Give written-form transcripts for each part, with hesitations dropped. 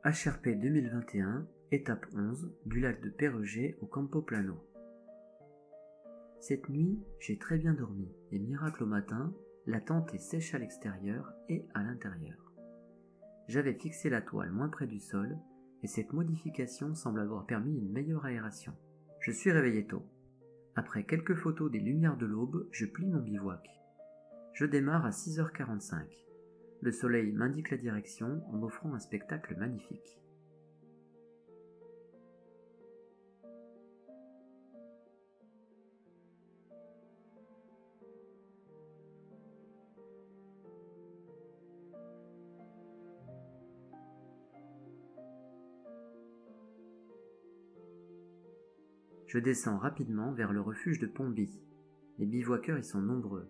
HRP 2021, étape 11, du lac de Péreger au Campo Plano. Cette nuit, j'ai très bien dormi, et miracle au matin, la tente est sèche à l'extérieur et à l'intérieur. J'avais fixé la toile moins près du sol, et cette modification semble avoir permis une meilleure aération. Je suis réveillé tôt. Après quelques photos des lumières de l'aube, je plie mon bivouac. Je démarre à 6h45. Le soleil m'indique la direction en m'offrant un spectacle magnifique. Je descends rapidement vers le refuge de Pont-de-Vie. Les bivouaqueurs y sont nombreux.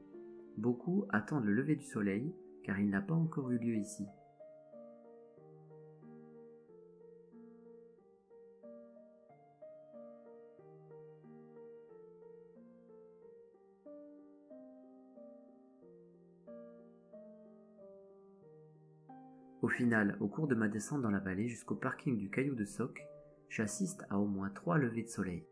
Beaucoup attendent le lever du soleil, car il n'a pas encore eu lieu ici. Au final, au cours de ma descente dans la vallée jusqu'au parking du Caillou de Soc, j'assiste à au moins 3 levées de soleil.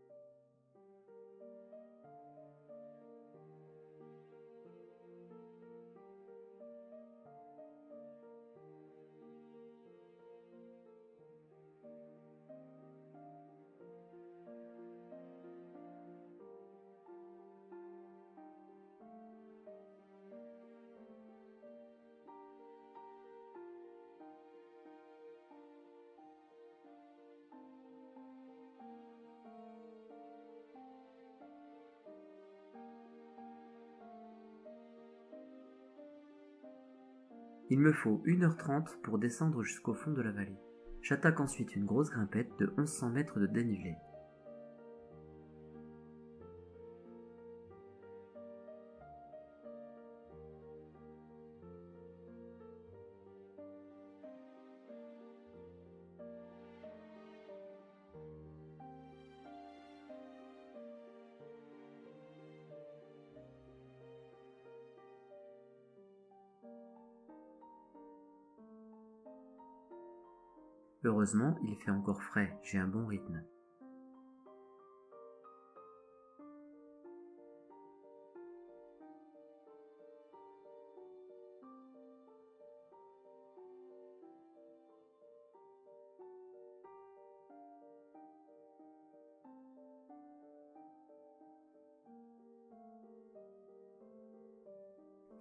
Il me faut 1h30 pour descendre jusqu'au fond de la vallée. J'attaque ensuite une grosse grimpette de 1100 mètres de dénivelé. Heureusement, il fait encore frais, j'ai un bon rythme.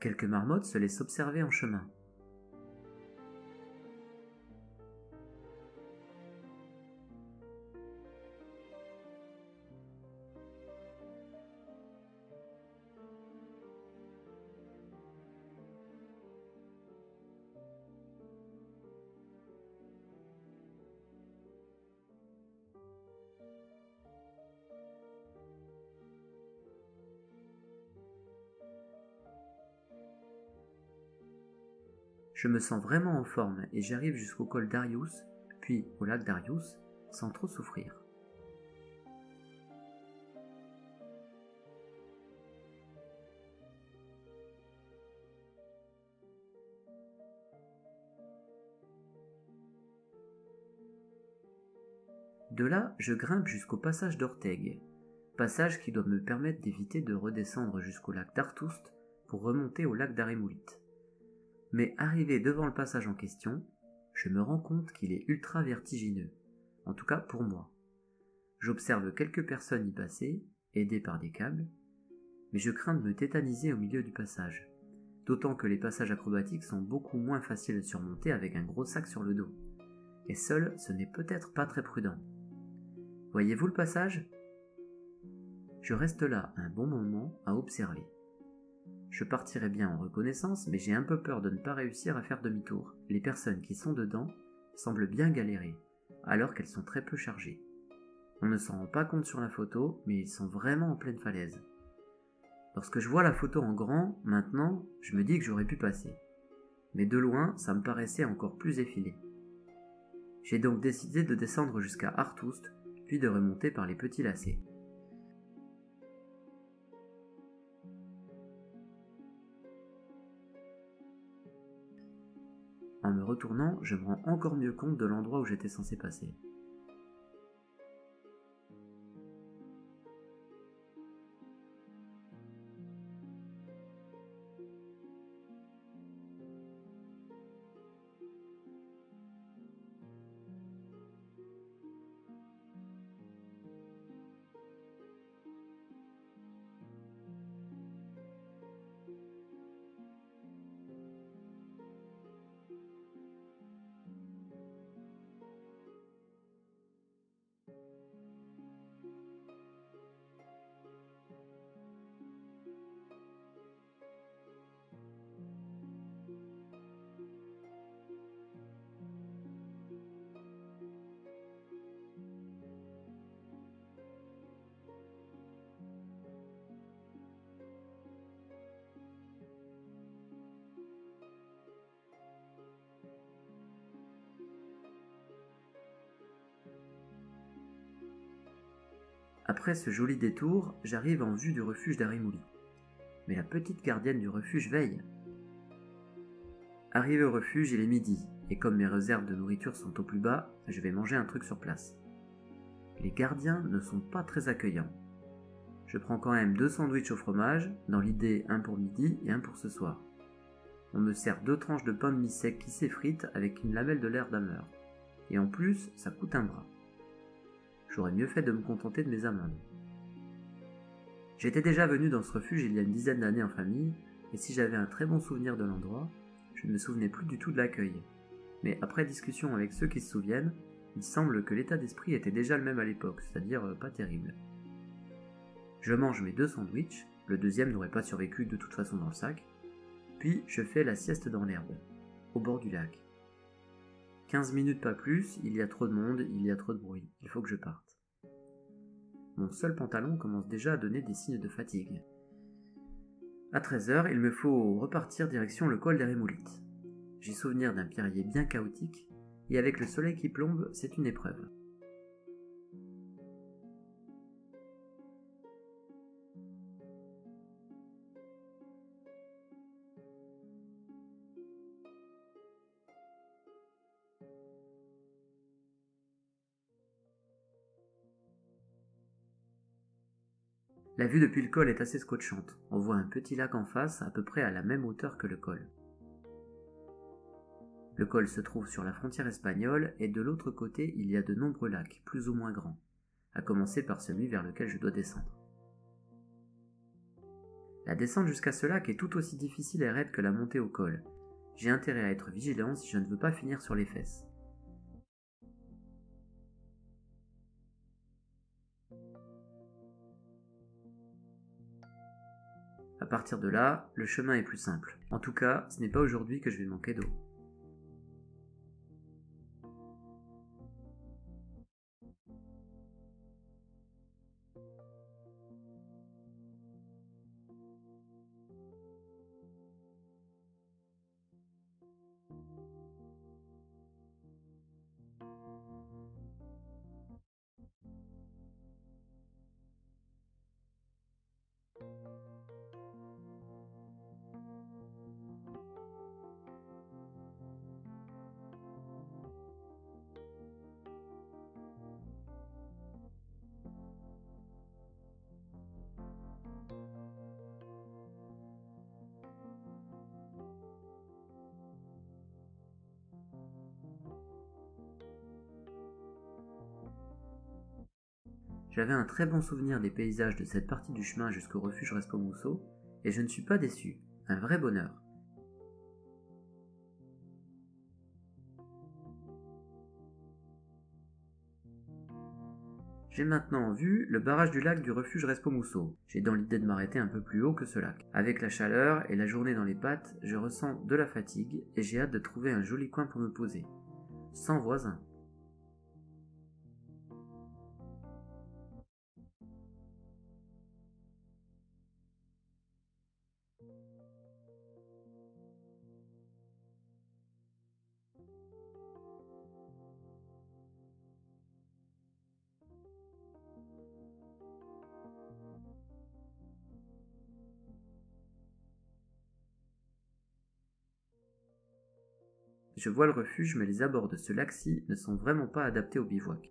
Quelques marmottes se laissent observer en chemin. Je me sens vraiment en forme et j'arrive jusqu'au col Darius, puis au lac Darius, sans trop souffrir. De là, je grimpe jusqu'au passage d'Orteg, passage qui doit me permettre d'éviter de redescendre jusqu'au lac d'Artoust pour remonter au lac d'Arémoulite. Mais arrivé devant le passage en question, je me rends compte qu'il est ultra vertigineux, en tout cas pour moi. J'observe quelques personnes y passer, aidées par des câbles, mais je crains de me tétaniser au milieu du passage, d'autant que les passages acrobatiques sont beaucoup moins faciles à surmonter avec un gros sac sur le dos, et seul ce n'est peut-être pas très prudent. Voyez-vous le passage ? Je reste là un bon moment à observer. Je partirai bien en reconnaissance, mais j'ai un peu peur de ne pas réussir à faire demi-tour. Les personnes qui sont dedans semblent bien galérer, alors qu'elles sont très peu chargées. On ne s'en rend pas compte sur la photo, mais ils sont vraiment en pleine falaise. Lorsque je vois la photo en grand, maintenant, je me dis que j'aurais pu passer. Mais de loin, ça me paraissait encore plus effilé. J'ai donc décidé de descendre jusqu'à Artoust, puis de remonter par les petits lacets. En en me retournant, je me rends encore mieux compte de l'endroit où j'étais censé passer. Après ce joli détour, j'arrive en vue du refuge d'Arimouli. Mais la petite gardienne du refuge veille. Arrivé au refuge, il est midi, et comme mes réserves de nourriture sont au plus bas, je vais manger un truc sur place. Les gardiens ne sont pas très accueillants. Je prends quand même 2 sandwichs au fromage, dans l'idée un pour midi et un pour ce soir. On me sert 2 tranches de pain de mie sec qui s'effritent avec une lamelle de l'air d'ameur. Et en plus, ça coûte un bras. J'aurais mieux fait de me contenter de mes amandes. J'étais déjà venu dans ce refuge il y a une dizaine d'années en famille, et si j'avais un très bon souvenir de l'endroit, je ne me souvenais plus du tout de l'accueil. Mais après discussion avec ceux qui se souviennent, il semble que l'état d'esprit était déjà le même à l'époque, c'est-à-dire pas terrible. Je mange mes 2 sandwichs, le deuxième n'aurait pas survécu de toute façon dans le sac, puis je fais la sieste dans l'herbe, au bord du lac. 15 minutes pas plus, il y a trop de monde, il y a trop de bruit, il faut que je parte. Mon seul pantalon commence déjà à donner des signes de fatigue. À 13h, il me faut repartir direction le col d'Arémoulit. J'ai souvenir d'un pierrier bien chaotique, et avec le soleil qui plombe, c'est une épreuve. La vue depuis le col est assez scotchante. On voit un petit lac en face, à peu près à la même hauteur que le col. Le col se trouve sur la frontière espagnole et de l'autre côté il y a de nombreux lacs, plus ou moins grands, à commencer par celui vers lequel je dois descendre. La descente jusqu'à ce lac est tout aussi difficile et raide que la montée au col. J'ai intérêt à être vigilant si je ne veux pas finir sur les fesses. À partir de là, le chemin est plus simple. En tout cas, ce n'est pas aujourd'hui que je vais manquer d'eau. J'avais un très bon souvenir des paysages de cette partie du chemin jusqu'au refuge Respomuso, et je ne suis pas déçu, un vrai bonheur. J'ai maintenant en vue le barrage du lac du refuge Respomuso. J'ai dans l'idée de m'arrêter un peu plus haut que ce lac. Avec la chaleur et la journée dans les pattes, je ressens de la fatigue et j'ai hâte de trouver un joli coin pour me poser. Sans voisins. Je vois le refuge, mais les abords de ce lac-ci ne sont vraiment pas adaptés au bivouac.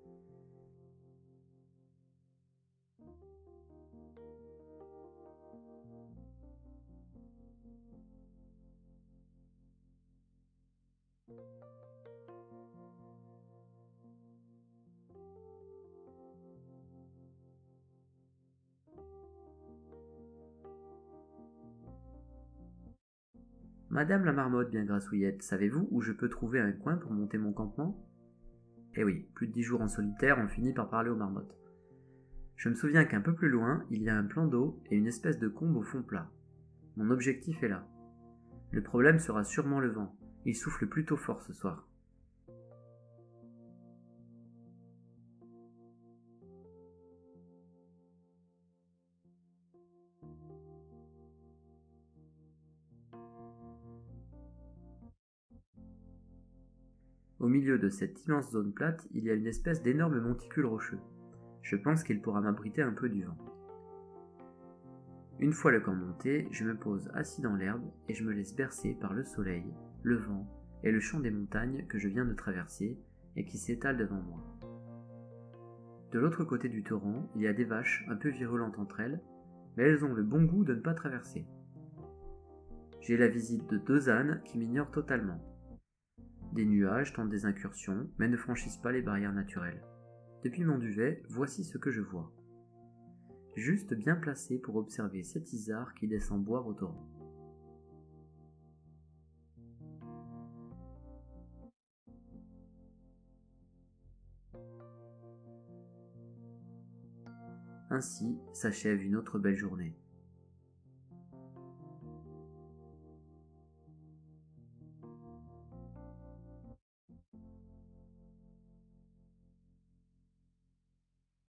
Madame la marmotte bien grassouillette, savez-vous où je peux trouver un coin pour monter mon campement? Eh oui, plus de 10 jours en solitaire, on finit par parler aux marmottes. Je me souviens qu'un peu plus loin, il y a un plan d'eau et une espèce de combe au fond plat. Mon objectif est là. Le problème sera sûrement le vent. Il souffle plutôt fort ce soir. Au milieu de cette immense zone plate, il y a une espèce d'énorme monticule rocheux. Je pense qu'il pourra m'abriter un peu du vent. Une fois le camp monté, je me pose assis dans l'herbe et je me laisse bercer par le soleil, le vent et le champ des montagnes que je viens de traverser et qui s'étale devant moi. De l'autre côté du torrent, il y a des vaches un peu virulentes entre elles, mais elles ont le bon goût de ne pas traverser. J'ai la visite de 2 ânes qui m'ignorent totalement. Des nuages tentent des incursions, mais ne franchissent pas les barrières naturelles. Depuis mon duvet, voici ce que je vois. Juste bien placé pour observer cet isard qui descend boire au torrent. Ainsi s'achève une autre belle journée.